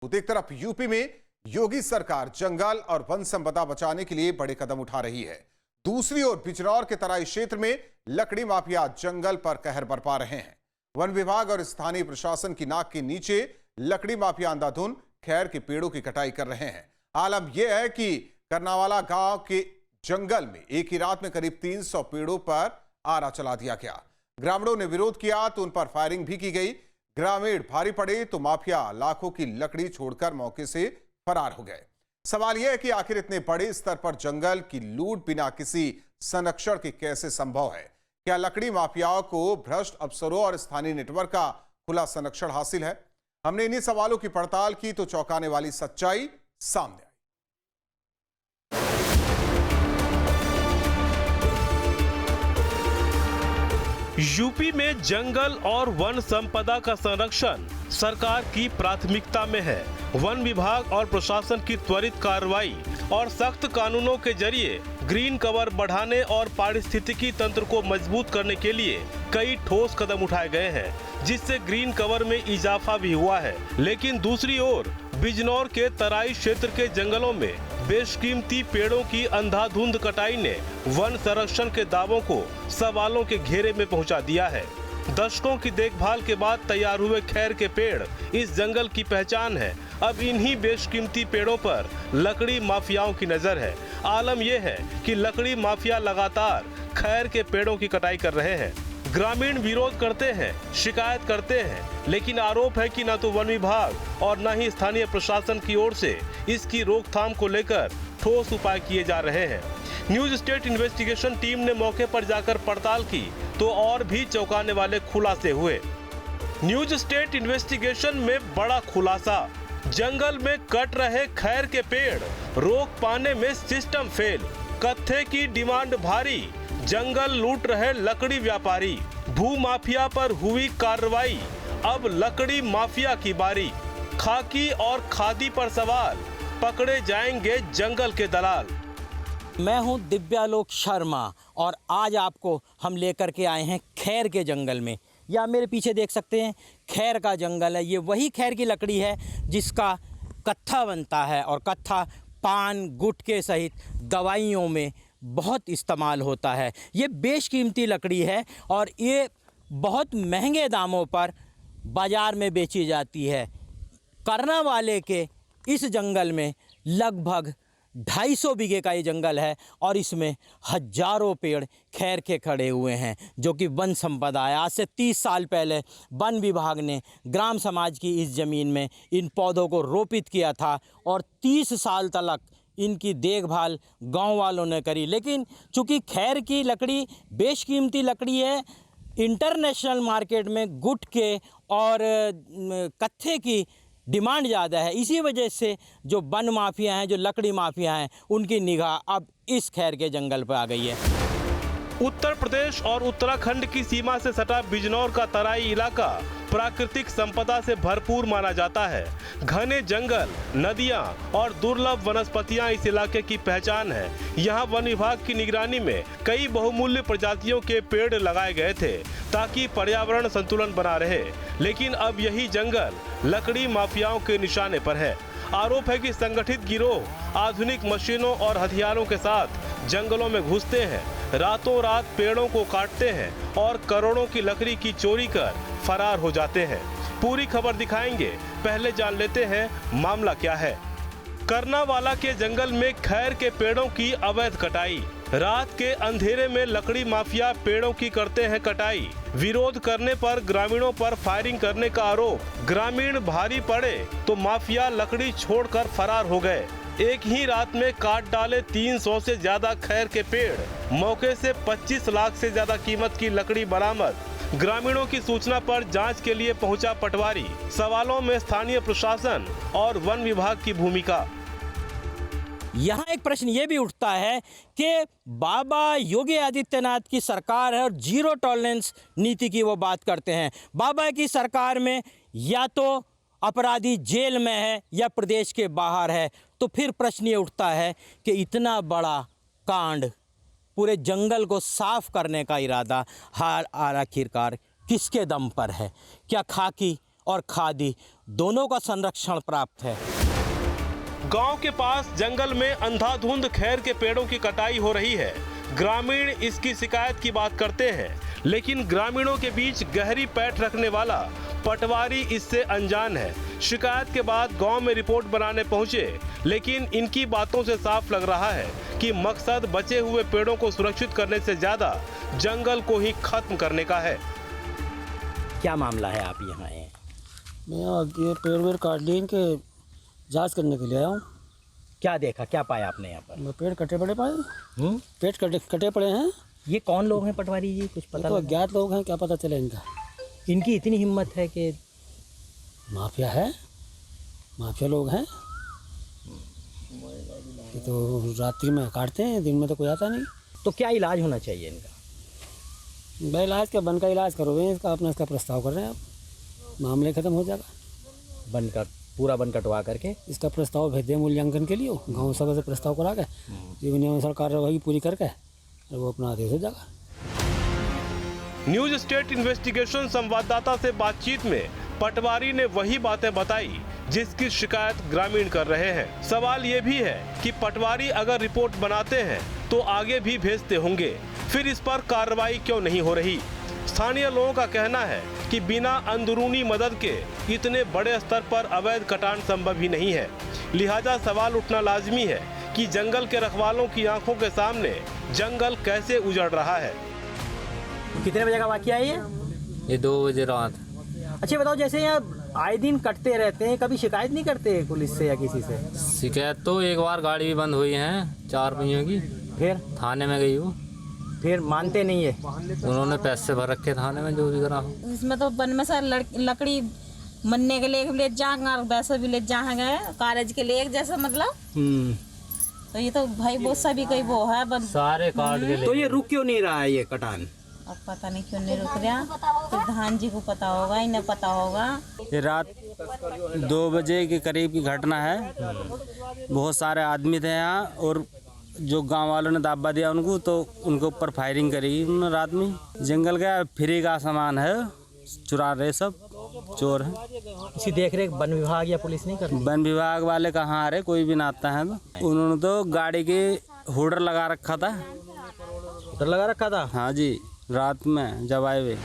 तो एक तरफ यूपी में योगी सरकार जंगल और वन संपदा बचाने के लिए बड़े कदम उठा रही है। दूसरी ओर बिजनौर के तराई क्षेत्र में लकड़ी माफिया जंगल पर कहर बरपा रहे हैं। वन विभाग और स्थानीय प्रशासन की नाक के नीचे लकड़ी माफिया अंधाधुंध खैर के पेड़ों की कटाई कर रहे हैं। आलम यह है कि करनावाला गांव के जंगल में एक ही रात में करीब 300 पेड़ों पर आरा चला दिया गया। ग्रामीणों ने विरोध किया तो उन पर फायरिंग भी की गई। ग्रामीण भारी पड़े तो माफिया लाखों की लकड़ी छोड़कर मौके से फरार हो गए। सवाल यह है कि आखिर इतने बड़े स्तर पर जंगल की लूट बिना किसी संरक्षण के कैसे संभव है? क्या लकड़ी माफियाओं को भ्रष्ट अफसरों और स्थानीय नेटवर्क का खुला संरक्षण हासिल है? हमने इन्हीं सवालों की पड़ताल की तो चौंकाने वाली सच्चाई सामने आई। यूपी में जंगल और वन संपदा का संरक्षण सरकार की प्राथमिकता में है। वन विभाग और प्रशासन की त्वरित कार्रवाई और सख्त कानूनों के जरिए ग्रीन कवर बढ़ाने और पारिस्थितिकी तंत्र को मजबूत करने के लिए कई ठोस कदम उठाए गए हैं, जिससे ग्रीन कवर में इजाफा भी हुआ है। लेकिन दूसरी ओर बिजनौर के तराई क्षेत्र के जंगलों में बेशकीमती पेड़ों की अंधाधुंध कटाई ने वन संरक्षण के दावों को सवालों के घेरे में पहुंचा दिया है। दशकों की देखभाल के बाद तैयार हुए खैर के पेड़ इस जंगल की पहचान है। अब इन्हीं बेशकीमती पेड़ों पर लकड़ी माफियाओं की नजर है। आलम यह है कि लकड़ी माफिया लगातार खैर के पेड़ों की कटाई कर रहे हैं। ग्रामीण विरोध करते हैं, शिकायत करते हैं, लेकिन आरोप है कि न तो वन विभाग और न ही स्थानीय प्रशासन की ओर से इसकी रोकथाम को लेकर ठोस उपाय किए जा रहे हैं। न्यूज स्टेट इन्वेस्टिगेशन टीम ने मौके पर जाकर पड़ताल की तो और भी चौंकाने वाले खुलासे हुए। न्यूज स्टेट इन्वेस्टिगेशन में बड़ा खुलासा, जंगल में कट रहे खैर के पेड़, रोक पाने में सिस्टम फेल, कत्थे की डिमांड भारी, जंगल लूट रहे लकड़ी व्यापारी, भू माफिया पर हुई कार्रवाई, अब लकड़ी माफिया की बारी, खाकी और खादी पर सवाल, पकड़े जाएंगे जंगल के दलाल। मैं हूं दिव्यालोक शर्मा और आज आपको हम लेकर के आए हैं खैर के जंगल में। या मेरे पीछे देख सकते हैं खैर का जंगल है। ये वही खैर की लकड़ी है जिसका कत्था बनता है और कत्था पान गुटके सहित दवाइयों में बहुत इस्तेमाल होता है। ये बेशकीमती लकड़ी है और ये बहुत महंगे दामों पर बाज़ार में बेची जाती है। कर्नावाले के इस जंगल में लगभग 250 बीघे का ये जंगल है और इसमें हजारों पेड़ खैर के खड़े हुए हैं, जो कि वन संपदा है। आज से 30 साल पहले वन विभाग ने ग्राम समाज की इस ज़मीन में इन पौधों को रोपित किया था और 30 साल तक इनकी देखभाल गांव वालों ने करी। लेकिन चूँकि खैर की लकड़ी बेशकीमती लकड़ी है, इंटरनेशनल मार्केट में गुटके और कत्थे की डिमांड ज़्यादा है, इसी वजह से जो वन माफिया हैं, जो लकड़ी माफिया हैं, उनकी निगाह अब इस खैर के जंगल पर आ गई है। उत्तर प्रदेश और उत्तराखंड की सीमा से सटा बिजनौर का तराई इलाका प्राकृतिक संपदा से भरपूर माना जाता है। घने जंगल, नदियां और दुर्लभ वनस्पतियां इस इलाके की पहचान है। यहां वन विभाग की निगरानी में कई बहुमूल्य प्रजातियों के पेड़ लगाए गए थे ताकि पर्यावरण संतुलन बना रहे। लेकिन अब यही जंगल लकड़ी माफियाओं के निशाने पर है। आरोप है कि संगठित गिरोह आधुनिक मशीनों और हथियारों के साथ जंगलों में घुसते हैं, रातों रात पेड़ों को काटते हैं और करोड़ों की लकड़ी की चोरी कर फरार हो जाते हैं। पूरी खबर दिखाएंगे, पहले जान लेते हैं मामला क्या है। कर्नावाला के जंगल में खैर के पेड़ों की अवैध कटाई। रात के अंधेरे में लकड़ी माफिया पेड़ों की करते हैं कटाई। विरोध करने पर ग्रामीणों पर फायरिंग करने का आरोप। ग्रामीण भारी पड़े तो माफिया लकड़ी छोड़कर फरार हो गए। एक ही रात में काट डाले 300 से ज्यादा खैर के पेड़। मौके से 25 लाख से ज्यादा कीमत की लकड़ी बरामद। ग्रामीणों की सूचना पर जांच के लिए पहुंचा पटवारी। सवालों में स्थानीय प्रशासन और वन विभाग की भूमिका। यहाँ एक प्रश्न ये भी उठता है कि बाबा योगी आदित्यनाथ की सरकार है और जीरो टॉलरेंस नीति की वो बात करते हैं। बाबा की सरकार में या तो अपराधी जेल में है या प्रदेश के बाहर है, तो फिर प्रश्न ये उठता है कि इतना बड़ा कांड, पूरे जंगल को साफ करने का इरादा आखिरकार किसके दम पर है? क्या खाकी और खादी दोनों का संरक्षण प्राप्त है। गांव के पास जंगल में अंधाधुंध खैर के पेड़ों की कटाई हो रही है। ग्रामीण इसकी शिकायत की बात करते हैं, लेकिन ग्रामीणों के बीच गहरी पैठ रखने वाला पटवारी इससे अनजान है। शिकायत के बाद गांव में रिपोर्ट बनाने पहुंचे, लेकिन इनकी बातों से साफ लग रहा है कि मकसद बचे हुए पेड़ों को सुरक्षित करने से ज्यादा जंगल को ही खत्म करने का है। क्या मामला है, आप यहाँ आए हैं? मैं अब ये पेड़ वेड़ काट लिए, इनके जांच करने के लिए आया हूँ। क्या देखा, क्या पाया आपने यहाँ पर? मैं पेड़ कटे पड़े पाए, पेड़ कटे पड़े हैं। ये कौन लोग हैं पटवारी जी, कुछ पता तो लगा? अज्ञात लोग हैं, क्या पता चले इनका। इनकी इतनी हिम्मत है कि माफिया है, माफिया लोग हैं। ये तो रात्रि में काटते हैं, दिन में तो कोई आता नहीं। तो क्या इलाज होना चाहिए इनका? भाई इलाज क्या, वन का इलाज करोगे इसका, अपना इसका प्रस्ताव कर रहे हैं आप, मामले ख़त्म हो जाएगा। वन का पूरा वन कटवा करके इसका प्रस्ताव भेज दें मूल्यांकन के लिए, गाँव सभा से प्रस्ताव करा के जीवन अनुसार कार्यवाही पूरी करके वो अपना आदेश हो जाएगा। न्यूज स्टेट इन्वेस्टिगेशन संवाददाता से बातचीत में पटवारी ने वही बातें बताई जिसकी शिकायत ग्रामीण कर रहे हैं। सवाल ये भी है कि पटवारी अगर रिपोर्ट बनाते हैं तो आगे भी भेजते होंगे, फिर इस पर कार्रवाई क्यों नहीं हो रही? स्थानीय लोगों का कहना है कि बिना अंदरूनी मदद के इतने बड़े स्तर पर अवैध कटान संभव ही नहीं है। लिहाजा सवाल उठना लाजमी है कि जंगल के रखवालों की आंखों के सामने जंगल कैसे उजड़ रहा है। कितने बजे का वाकया है ये 2 बजे रात। अच्छा बताओ, जैसे यहाँ आए दिन कटते रहते हैं, कभी शिकायत नहीं करते पुलिस से या किसी से? शिकायत तो एक बार गाड़ी भी बंद हुई है 4 पहियों की, फिर थाने में गई वो, फिर मानते नहीं है। उन्होंने पैसे भर रखे थाने में, जो भी करा हो। इसमें तो वन में सर लकड़ी मनने के लिए ले जाएंगे, वैसे भी ले जाएंगे कागज के लिए जैसा, मतलब तो ये तो भाई बहुत सभी कई वो है बन सारे काट के ले। तो ये रुक क्यों नहीं रहा है ये कटान? अब पता नहीं क्यों नहीं रुक रहा, तो धान जी को पता होगा, इन्हें पता होगा। ये रात 2 बजे के करीब की घटना है। बहुत सारे आदमी थे यहाँ, और जो गांव वालों ने दावा दिया उनको, तो उनके ऊपर फायरिंग करी उन्होंने रात में। जंगल का फ्री का सामान है, चुरा रहे, सब चोर हैं। इसी देख रेख वन विभाग या पुलिस नहीं करती? वन विभाग वाले कहाँ आ रहे, कोई भी ना आता है। तो उन्होंने तो गाड़ी के होल्डर लगा रखा था। डर लगा रखा था? हाँ जी, रात में जब आए हुए।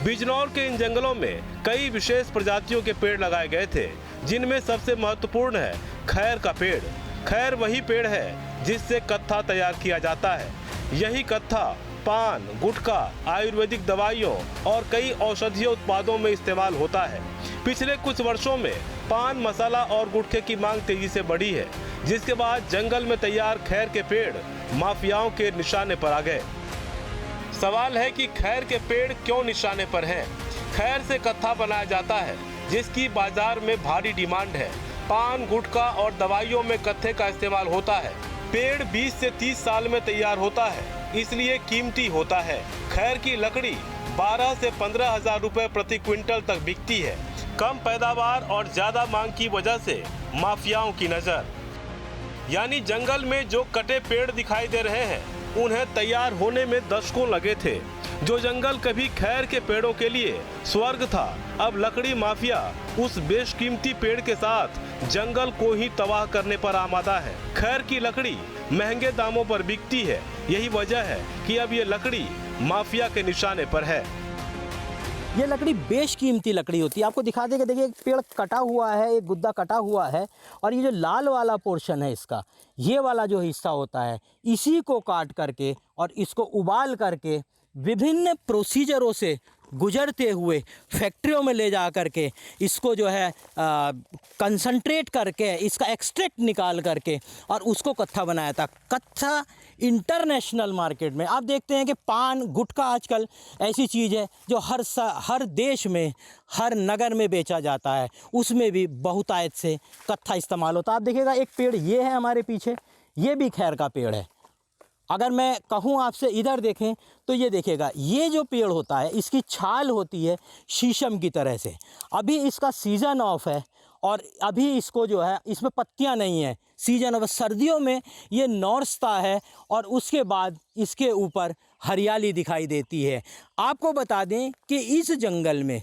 बिजनौर के इन जंगलों में कई विशेष प्रजातियों के पेड़ लगाए गए थे, जिनमें सबसे महत्वपूर्ण है खैर का पेड़। खैर वही पेड़ है जिससे कत्था तैयार किया जाता है। यही कत्था पान, गुटखा, आयुर्वेदिक दवाइयों और कई औषधीय उत्पादों में इस्तेमाल होता है। पिछले कुछ वर्षों में पान मसाला और गुटखे की मांग तेजी से बढ़ी है, जिसके बाद जंगल में तैयार खैर के पेड़ माफियाओं के निशाने पर आ गए। सवाल है कि खैर के पेड़ क्यों निशाने पर हैं? खैर से कत्था बनाया जाता है, जिसकी बाजार में भारी डिमांड है। पान, गुटखा और दवाइयों में कत्थे का इस्तेमाल होता है। पेड़ 20 से 30 साल में तैयार होता है, इसलिए कीमती होता है। खैर की लकड़ी 12 से 15 हजार रुपए प्रति क्विंटल तक बिकती है। कम पैदावार और ज्यादा मांग की वजह से माफियाओं की नजर, यानी जंगल में जो कटे पेड़ दिखाई दे रहे हैं, उन्हें तैयार होने में दशकों लगे थे। जो जंगल कभी खैर के पेड़ों के लिए स्वर्ग था, अब लकड़ी माफिया उस बेशकीमती पेड़ के साथ जंगल को ही तबाह करने पर आमादा है। खैर की लकड़ी महंगे दामों पर बिकती है, यही वजह है कि अब ये लकड़ी माफिया के निशाने पर है। ये लकड़ी बेशकीमती लकड़ी होती है। आपको दिखा देंगे, देखिए एक पेड़ कटा हुआ है, एक गुद्दा कटा हुआ है, और ये जो लाल वाला पोर्शन है इसका, ये वाला जो हिस्सा होता है, इसी को काट करके और इसको उबाल करके विभिन्न प्रोसीजरों से गुजरते हुए फैक्ट्रियों में ले जा करके इसको जो है कंसंट्रेट करके इसका एक्सट्रैक्ट निकाल करके और उसको कत्था बनाया था। कत्था इंटरनेशनल मार्केट में आप देखते हैं कि पान, गुटखा आजकल ऐसी चीज़ है जो हर देश में, हर नगर में बेचा जाता है, उसमें भी बहुतायत से कत्था इस्तेमाल होता है। आप देखिएगा एक पेड़ ये है हमारे पीछे, ये भी खैर का पेड़ है। अगर मैं कहूँ आपसे इधर देखें तो ये देखिएगा, ये जो पेड़ होता है इसकी छाल होती है शीशम की तरह से। अभी इसका सीज़न ऑफ है और अभी इसको जो है इसमें पत्तियां नहीं है, सीजन ऑफ। सर्दियों में ये नौरसता है और उसके बाद इसके ऊपर हरियाली दिखाई देती है। आपको बता दें कि इस जंगल में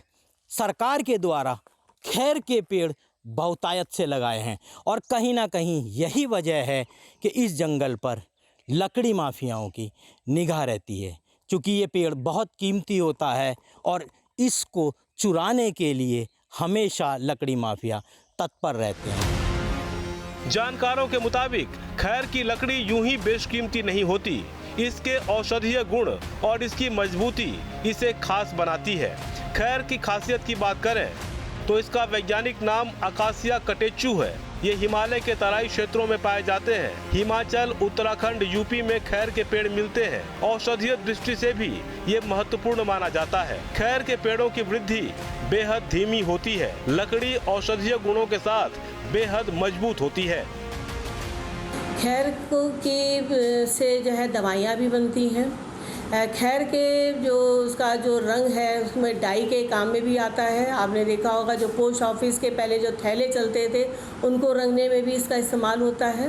सरकार के द्वारा खैर के पेड़ बहुतायत से लगाए हैं। और कहीं ना कहीं यही वजह है कि इस जंगल पर लकड़ी माफियाओं की निगाह रहती है, क्योंकि ये पेड़ बहुत कीमती होता है और इसको चुराने के लिए हमेशा लकड़ी माफिया तत्पर रहते हैं। जानकारों के मुताबिक खैर की लकड़ी यूं ही बेशकीमती नहीं होती। इसके औषधीय गुण और इसकी मजबूती इसे खास बनाती है। खैर की खासियत की बात करें तो इसका वैज्ञानिक नाम अकासिया कटेचू है। ये हिमालय के तराई क्षेत्रों में पाए जाते हैं। हिमाचल, उत्तराखंड, यूपी में खैर के पेड़ मिलते हैं। औषधीय दृष्टि से भी ये महत्वपूर्ण माना जाता है। खैर के पेड़ों की वृद्धि बेहद धीमी होती है। लकड़ी औषधीय गुणों के साथ बेहद मजबूत होती है। खैर से जो है दवाइयाँ भी बनती हैं। खैर के जो उसका जो रंग है उसमें डाई के काम में भी आता है। आपने देखा होगा जो पोस्ट ऑफिस के पहले जो थैले चलते थे उनको रंगने में भी इसका इस्तेमाल होता है।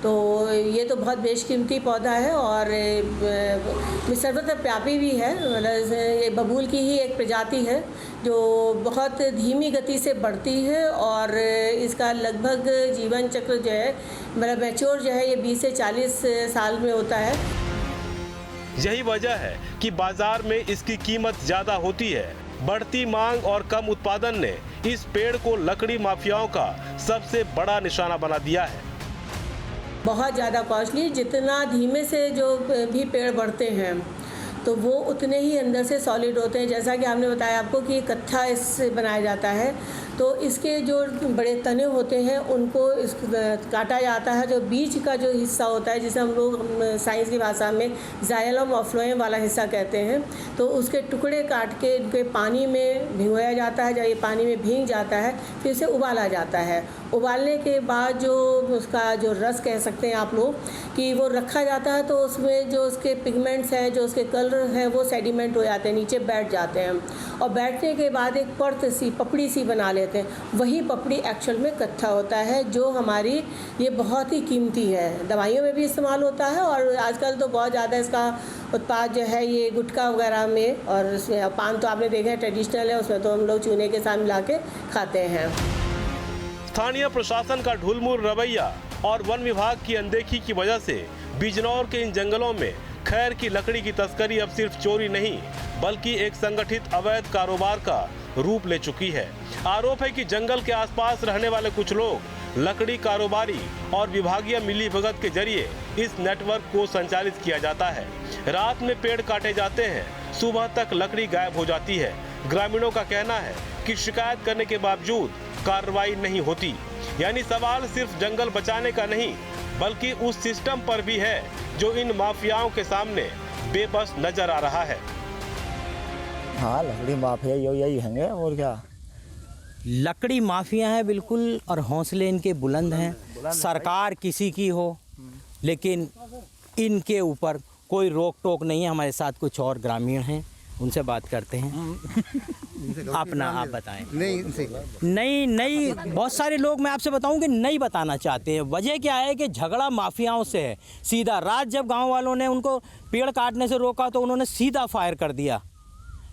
तो ये तो बहुत बेशकीमती पौधा है और सर्वत्र व्यापी भी है। मतलब ये बबूल की ही एक प्रजाति है जो बहुत धीमी गति से बढ़ती है और इसका लगभग जीवन चक्र जो है मतलब मैच्योर जो है ये 20 से 40 साल में होता है। यही वजह है कि बाजार में इसकी कीमत ज्यादा होती है। बढ़ती मांग और कम उत्पादन ने इस पेड़ को लकड़ी माफियाओं का सबसे बड़ा निशाना बना दिया है। बहुत ज़्यादा कॉस्टली, जितना धीमे से जो भी पेड़ बढ़ते हैं तो वो उतने ही अंदर से सॉलिड होते हैं। जैसा कि आपने बताया आपको कि कत्था इससे बनाया जाता है, तो इसके जो बड़े तने होते हैं उनको काटा जाता है। जो बीच का जो हिस्सा होता है जिसे हम लोग साइंस की भाषा में जाइलम और फ्लोएम वाला हिस्सा कहते हैं, तो उसके टुकड़े काट के इनके पानी में भिगोया जाता है। जब ये पानी में भीग जाता है फिर इसे उबाला जाता है। उबालने के बाद जो उसका जो रस कह सकते हैं आप लोग कि वो रखा जाता है, तो उसमें जो उसके पिगमेंट्स हैं, जो उसके कलर हैं, वो सेडिमेंट हो जाते हैं, नीचे बैठ जाते हैं और बैठने के बाद एक परत सी पपड़ी सी बना लेते हैं। वही पपड़ी एक्चुअल में कत्था होता है जो हमारी ये बहुत ही कीमती है। दवाइयों में भी इस्तेमाल होता है और आजकल तो बहुत ज़्यादा इसका उत्पाद जो है ये गुटखा वगैरह में, और उसमें पान तो आपने देखा है ट्रेडिशनल है, उसमें तो हम लोग चूने के साथ मिला के खाते हैं। स्थानीय प्रशासन का ढुलमुल रवैया और वन विभाग की अनदेखी की वजह से बिजनौर के इन जंगलों में खैर की लकड़ी की तस्करी अब सिर्फ चोरी नहीं बल्कि एक संगठित अवैध कारोबार का रूप ले चुकी है। आरोप है कि जंगल के आसपास रहने वाले कुछ लोग लकड़ी कारोबारी और विभागीय मिलीभगत के जरिए इस नेटवर्क को संचालित किया जाता है। रात में पेड़ काटे जाते हैं, सुबह तक लकड़ी गायब हो जाती है। ग्रामीणों का कहना है कि शिकायत करने के बावजूद कार्रवाई नहीं होती। यानी सवाल सिर्फ जंगल बचाने का नहीं बल्कि उस सिस्टम पर भी है जो इन माफियाओं के सामने बेबस नजर आ रहा है। हाँ, लकड़ी माफिया यही हैंगे और क्या। लकड़ी माफिया है बिल्कुल, और हौसले इनके बुलंद हैं। सरकार किसी की हो लेकिन इनके ऊपर कोई रोक टोक नहीं है। हमारे साथ कुछ और ग्रामीण हैं, उनसे बात करते हैं। अपना आप बताएं। नहीं, बहुत सारे लोग मैं आपसे बताऊं कि नहीं बताना चाहते हैं। वजह क्या है कि झगड़ा माफियाओं से है सीधा। रात जब गांव वालों ने उनको पेड़ काटने से रोका तो उन्होंने सीधा फायर कर दिया।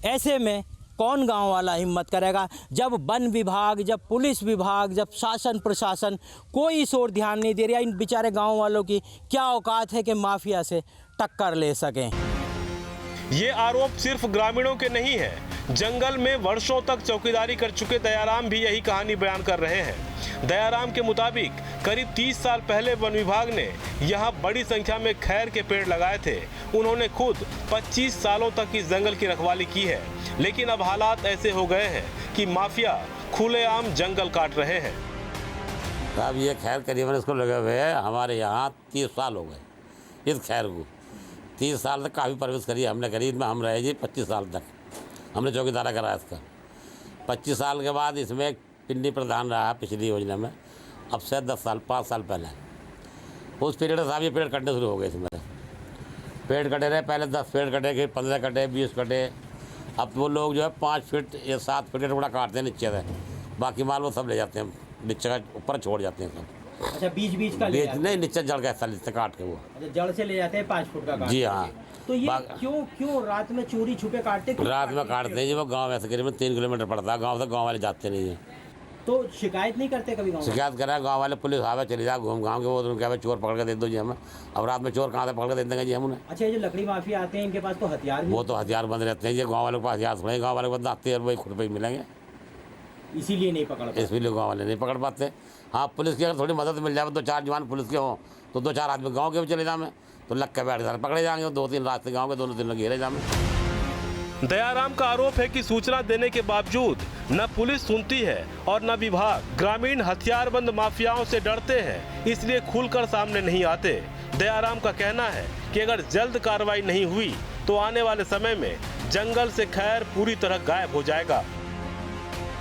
ऐसे में कौन गांव वाला हिम्मत करेगा जब वन विभाग, जब पुलिस विभाग, जब शासन प्रशासन कोई इस ओर ध्यान नहीं दे रहा। इन बेचारे गाँव वालों की क्या औकात है कि माफिया से टक्कर ले सकें। ये आरोप सिर्फ ग्रामीणों के नहीं है। जंगल में वर्षों तक चौकीदारी कर चुके दयाराम भी यही कहानी बयान कर रहे हैं। दयाराम के मुताबिक करीब 30 साल पहले वन विभाग ने यहाँ बड़ी संख्या में खैर के पेड़ लगाए थे। उन्होंने खुद 25 सालों तक इस जंगल की रखवाली की है, लेकिन अब हालात ऐसे हो गए हैं कि माफिया खुलेआम जंगल काट रहे हैं। अब ये खैर करीबन इसको लगे हुए हैं हमारे यहाँ 30 साल हो गए। इस खैर को 30 साल तक काफ़ी परवरिश करी हमने। करीब में हम रहे जी 25 साल तक हमने चौकीदारा कराया इसका। 25 साल के बाद इसमें पिंडी प्रधान रहा पिछली योजना में। अब से 10 साल 5 साल पहले उस पीरियड साहब ये पेड़ कटने शुरू हो गए। इसमें पेड़ कटे रहे, पहले 10 पेड़ कटे, फिर 15 कटे, 20 कटे। अब वो लोग जो है 5 फीट या 7 फीट का टुकड़ा काटते हैं नीचे से, बाकी माल वो सब ले जाते हैं, नीचे का ऊपर छोड़ जाते हैं सब। अच्छा, बीच का नहीं, नीचे जड़ का हिस्सा नीचे काट के वो जड़ से ले जाते हैं 5 फुट का। जी हाँ। तो ये क्यों रात में चोरी छुपे काटते? रात में काटते हैं जी। वो गांव ऐसे करीबन 3 किलोमीटर पड़ता है गांव से। गांव वाले जाते नहीं हैं। तो शिकायत नहीं करते कभी गाँव में? शिकायत करा गाँव वाले, पुलिस आवे चले जाए घूम घाम के, वो तो क्या चोर पकड़ के दे दो जी हमें। अब रात में चोर कहाँ से पकड़ के दे देंगे जी हम उन्हें? अच्छा, ये जो लकड़ी माफिया आते हैं इनके पास तो हथियार भी, वो तो हथियार बंद रहते हैं, ये गाँव वालों के पास हथियार थोड़े, गाँव वाले को आते हैं वही खुद पे ही मिलेंगे, इसीलिए नहीं पकड़ पाते। इसलिए गाँव वाले नहीं पकड़ पाते। हाँ, पुलिस की अगर थोड़ी मदद मिल जाए, 2-4 जवान पुलिस के हों तो 2-4 आदमी गाँव के भी चले जाए, तो लग के बैठ जाए पकड़े जाएंगे, 2-3 रास्ते गाँव के, दोनों 3 घेरे जाए। दयाराम का आरोप है कि सूचना देने के बावजूद न पुलिस सुनती है और न विभाग। ग्रामीण हथियारबंद माफियाओं से डरते हैं, इसलिए खुलकर सामने नहीं आते। दयाराम का कहना है कि अगर जल्द कार्रवाई नहीं हुई तो आने वाले समय में जंगल से खैर पूरी तरह गायब हो जाएगा।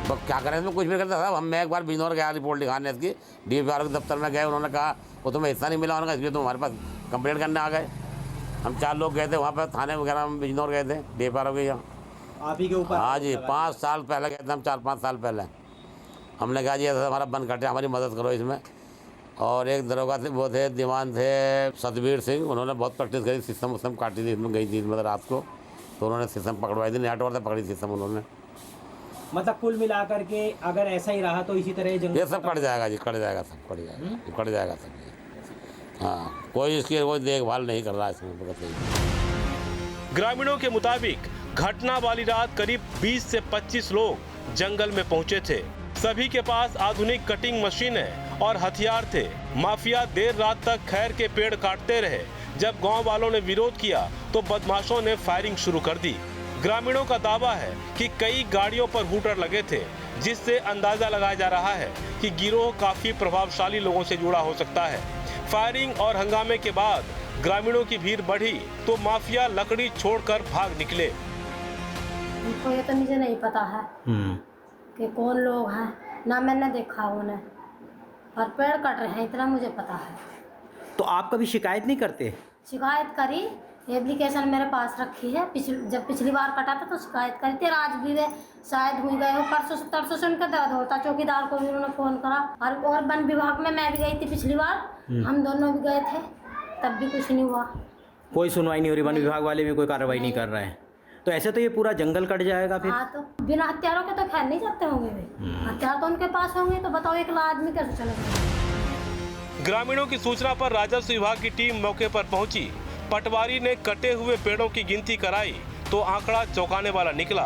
तो क्या करें, इसमें कुछ भी करते साहब। मैं एक बार बिजनौर गया रिपोर्ट लिखाने इसकी, DPRO के दफ्तर में गए, उन्होंने कहा वो तुम्हें हिस्सा नहीं मिला, उन्होंने कहा इसलिए तुम हमारे पास कंप्लेंट करने आ गए। हम 4 लोग गए थे वहाँ पर, थाने वगैरह में बिजनौर गए थे, DPRO के यहाँ। आप ही के ऊपर? हाँ जी, 5 साल पहले गए थे हम, 4-5 साल पहले। हमने कहा जी ऐसा हमारा बन कटे, हमारी मदद करो इसमें। और एक दरोगा थे, वो थे दीवान थे सतबीर सिंह, उन्होंने बहुत प्रैक्टिस करी, सिस्टम उस्टम काटी थी इसमें, गई थी मतलब रात को, तो उन्होंने सिस्टम पकड़वाई थी, नेटवर्क से पकड़ी सिस्टम उन्होंने। मतलब कुल मिलाकर के अगर ऐसा ही रहा तो इसी तरह जंगल ये सब कट जाएगा जी, कट जाएगा, सब कट जाएगा, कट जाएगा सब। हाँ, कोई इसकी कोई देखभाल नहीं कर रहा है इसमें। ग्रामीणों के मुताबिक घटना वाली रात करीब 20 से 25 लोग जंगल में पहुंचे थे। सभी के पास आधुनिक कटिंग मशीनें और हथियार थे। माफिया देर रात तक खैर के पेड़ काटते रहे। जब गांव वालों ने विरोध किया तो बदमाशों ने फायरिंग शुरू कर दी। ग्रामीणों का दावा है कि कई गाड़ियों पर हूटर लगे थे, जिससे अंदाजा लगाया जा रहा है कि गिरोह काफी प्रभावशाली लोगों से जुड़ा हो सकता है। फायरिंग और हंगामे के बाद ग्रामीणों की भीड़ बढ़ी तो माफिया लकड़ी छोड़कर भाग निकले। उनको ये तो मुझे नहीं पता है कि कौन लोग हैं, ना मैंने देखा उन्हें, और पेड़ कट रहे हैं इतना मुझे पता है। तो आप कभी शिकायत नहीं करते? शिकायत करी, एप्लीकेशन मेरे पास रखी है, जब पिछली बार कटा था तो शिकायत करी थी। आज भी वे शायद हुई गए हो, परसों से तरसों से उनका दर्द होता। चौकीदार को भी उन्होंने फ़ोन करा, और वन विभाग में मैं भी गई थी पिछली बार, हम दोनों भी गए थे, तब भी कुछ नहीं हुआ। कोई सुनवाई नहीं हो रही, वन विभाग वाले भी कोई कार्रवाई नहीं कर रहे हैं। तो ऐसे तो ये पूरा जंगल कट जाएगा फिर। हाँ, तो बिना हथियारों के तो खैर नहीं जाते होंगे वे, हथियार तो उनके पास होंगे, तो बताओ एक आदमी कैसे चलेगा। ग्रामीणों की सूचना पर राजस्व विभाग की टीम मौके पर पहुंची। पटवारी ने कटे हुए पेड़ों की गिनती कराई तो आंकड़ा चौंकाने वाला निकला।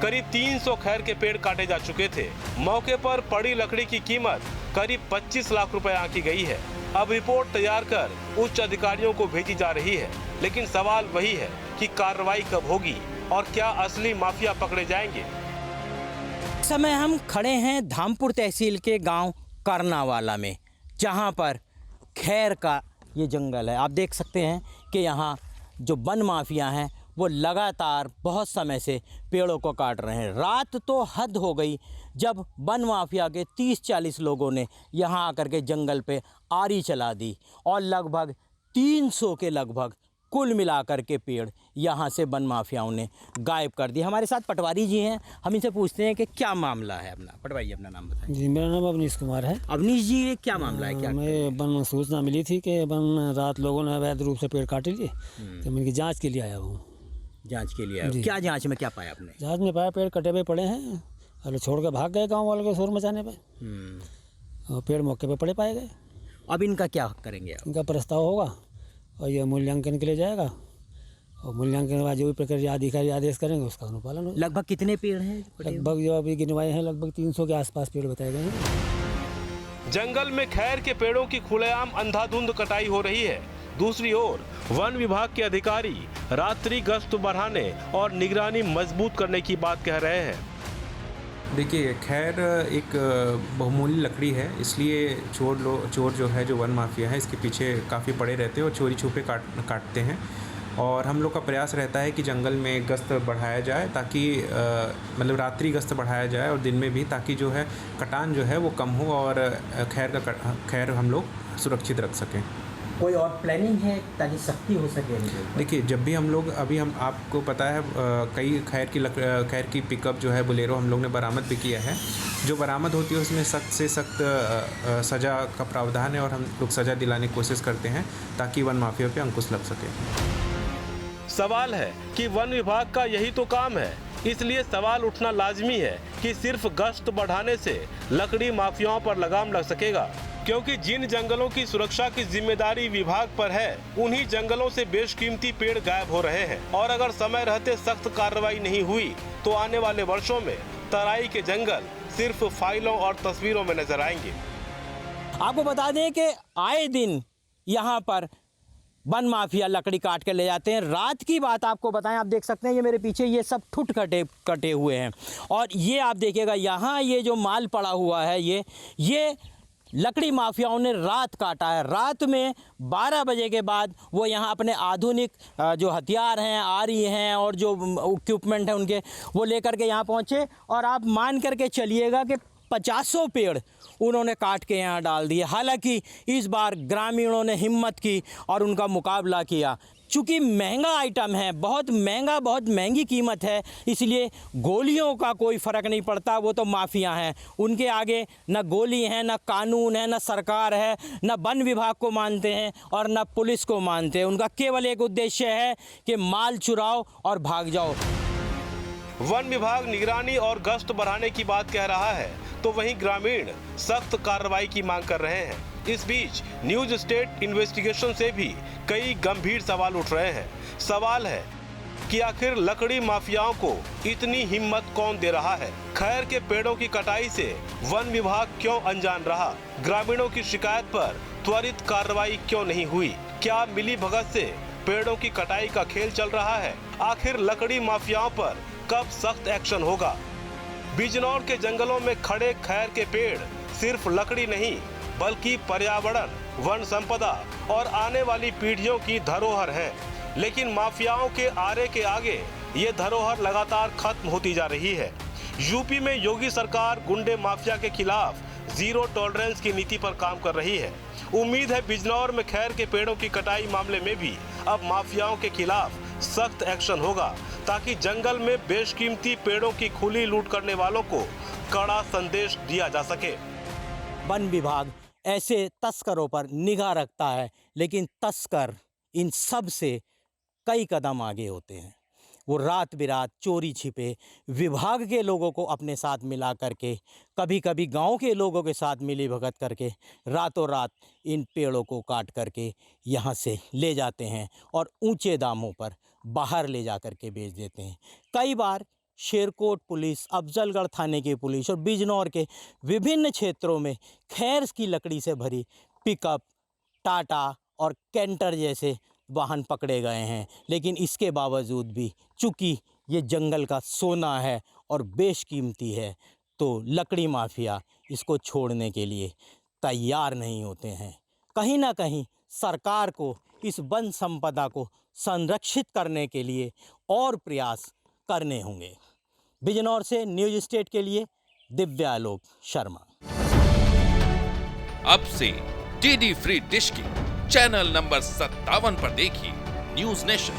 करीब 300 खैर के पेड़ काटे जा चुके थे। मौके पर पड़ी लकड़ी की कीमत करीब 25 लाख रुपए आंकी गई है। अब रिपोर्ट तैयार कर उच्च अधिकारियों को भेजी जा रही है, लेकिन सवाल वही है कि कार्रवाई कब होगी और क्या असली माफिया पकड़े जाएंगे। इस समय हम खड़े हैं धामपुर तहसील के गांव करनावाला में, जहां पर खैर का ये जंगल है। आप देख सकते हैं कि यहाँ जो वन माफिया हैं वो लगातार बहुत समय से पेड़ों को काट रहे हैं। रात तो हद हो गई जब वन माफिया के 30-40 लोगों ने यहाँ आकर के जंगल पे आरी चला दी और लगभग 300 के लगभग कुल मिलाकर के पेड़ यहाँ से वन माफियाओं ने गायब कर दिए। हमारे साथ पटवारी जी हैं, हम इनसे पूछते हैं कि क्या मामला है अपना। पटवारी अपना नाम बताएं। जी, मेरा नाम अवनीश कुमार है। अवनीश जी, क्या मामला है? क्या मैं वन सूचना मिली थी कि वन रात लोगों ने अवैध रूप से पेड़ काटे लिए, तो मैं इनकी जाँच के लिए आया हूँ। जाँच के लिए आया? क्या जाँच में क्या पाया आपने? जाँच में पाया पेड़ कटे हुए पड़े हैं और छोड़ के भाग गए गाँव वालों के शोर मचाने पर, और पेड़ मौके पर पड़े पाए गए। अब इनका क्या करेंगे आप? इनका प्रस्ताव होगा और ये मूल्यांकन के लिए जाएगा, और मूल्यांकन के बाद जो भी प्रक्रिया अधिकारी आदेश करेंगे उसका अनुपालन होगा। लगभग कितने पेड़ हैं? लगभग जो अभी गिनवाए हैं लगभग 300 के आसपास पेड़ बताए गए हैं। जंगल में खैर के पेड़ों की खुलेआम अंधाधुंध कटाई हो रही है। दूसरी ओर वन विभाग के अधिकारी रात्रि गश्त बढ़ाने और निगरानी मजबूत करने की बात कह रहे हैं। देखिए, खैर एक बहुमूल्य लकड़ी है, इसलिए चोर जो है, जो वन माफिया है, इसके पीछे काफ़ी पड़े रहते हैं और चोरी छुपे काटते हैं। और हम लोग का प्रयास रहता है कि जंगल में गश्त बढ़ाया जाए, ताकि मतलब रात्रि गश्त बढ़ाया जाए और दिन में भी, ताकि जो है कटान जो है वो कम हो और खैर हम लोग सुरक्षित रख सकें। कोई और प्लानिंग है ताकि सख्ती हो सके? देखिए, जब भी हम लोग हम आपको पता है कई खैर की पिकअप जो है बोलेरो हम लोग ने बरामद भी किया है। जो बरामद होती है उसमें सख्त से सख्त सज़ा का प्रावधान है और हम लोग सज़ा दिलाने की कोशिश करते हैं ताकि वन माफिया पे अंकुश लग सके। सवाल है कि वन विभाग का यही तो काम है इसलिए सवाल उठना लाजमी है कि सिर्फ गश्त बढ़ाने से लकड़ी माफियाओं पर लगाम लग सकेगा, क्योंकि जिन जंगलों की सुरक्षा की जिम्मेदारी विभाग पर है, उन्हीं जंगलों से बेशकीमती पेड़ गायब हो रहे हैं। और अगर समय रहते सख्त कार्रवाई नहीं हुई तो आने वाले वर्षों में तराई के जंगल सिर्फ फाइलों और तस्वीरों में नजर आएंगे। आपको बता दें कि आए दिन यहाँ पर वन माफिया लकड़ी काट के ले जाते हैं। रात की बात आपको बताएं, आप देख सकते हैं ये मेरे पीछे ये सब ठुट कटे हुए हैं। और ये आप देखिएगा यहाँ ये जो माल पड़ा हुआ है ये लकड़ी माफियाओं ने रात काटा है। रात में 12 बजे के बाद वो यहाँ अपने आधुनिक जो हथियार हैं, आरी हैं और जो इक्विपमेंट है उनके, वो लेकर के यहाँ पहुँचे। और आप मान करके चलिएगा कि 50 पेड़ उन्होंने काट के यहाँ डाल दिए। हालांकि इस बार ग्रामीणों ने हिम्मत की और उनका मुकाबला किया। चूँकि महंगा आइटम है, बहुत महंगी कीमत है, इसलिए गोलियों का कोई फ़र्क नहीं पड़ता। वो तो माफिया हैं, उनके आगे न गोली है, न कानून है, न सरकार है, न वन विभाग को मानते हैं और न पुलिस को मानते हैं। उनका केवल एक उद्देश्य है कि माल चुराओ और भाग जाओ। वन विभाग निगरानी और गश्त बढ़ाने की बात कह रहा है तो वहीं ग्रामीण सख्त कार्रवाई की मांग कर रहे हैं। इस बीच न्यूज स्टेट इन्वेस्टिगेशन से भी कई गंभीर सवाल उठ रहे हैं। सवाल है कि आखिर लकड़ी माफियाओं को इतनी हिम्मत कौन दे रहा है? खैर के पेड़ों की कटाई से वन विभाग क्यों अनजान रहा? ग्रामीणों की शिकायत पर त्वरित कार्रवाई क्यों नहीं हुई? क्या मिली भगत से पेड़ों की कटाई का खेल चल रहा है? आखिर लकड़ी माफियाओं पर कब सख्त एक्शन होगा? बिजनौर के जंगलों में खड़े खैर के पेड़ सिर्फ लकड़ी नहीं बल्कि पर्यावरण, वन संपदा और आने वाली पीढ़ियों की धरोहर है। लेकिन माफियाओं के आरे के आगे ये धरोहर लगातार खत्म होती जा रही है। यूपी में योगी सरकार गुंडे माफिया के खिलाफ जीरो टॉलरेंस की नीति पर काम कर रही है। उम्मीद है बिजनौर में खैर के पेड़ों की कटाई मामले में भी अब माफियाओं के खिलाफ सख्त एक्शन होगा, ताकि जंगल में बेशकीमती पेड़ों की खुली लूट करने वालों को कड़ा संदेश दिया जा सके। वन विभाग ऐसे तस्करों पर निगाह रखता है, लेकिन तस्कर इन सब से कई कदम आगे होते हैं। वो रात बिरात चोरी छिपे विभाग के लोगों को अपने साथ मिला करके, कभी कभी गांव के लोगों के साथ मिली भगत करके रातों रात इन पेड़ों को काट करके यहाँ से ले जाते हैं और ऊंचे दामों पर बाहर ले जा कर के बेच देते हैं। कई बार शेरकोट पुलिस, अफजलगढ़ थाने की पुलिस और बिजनौर के विभिन्न क्षेत्रों में खैर की लकड़ी से भरी पिकअप, टाटा और कैंटर जैसे वाहन पकड़े गए हैं। लेकिन इसके बावजूद भी चूँकि ये जंगल का सोना है और बेशकीमती है, तो लकड़ी माफिया इसको छोड़ने के लिए तैयार नहीं होते हैं। कहीं ना कहीं सरकार को इस वन संपदा को संरक्षित करने के लिए और प्रयास करने होंगे। बिजनौर से न्यूज स्टेट के लिए दिव्यालोक शर्मा। अब से डीडी फ्री डिश की चैनल नंबर 57 पर देखिए न्यूज नेशन।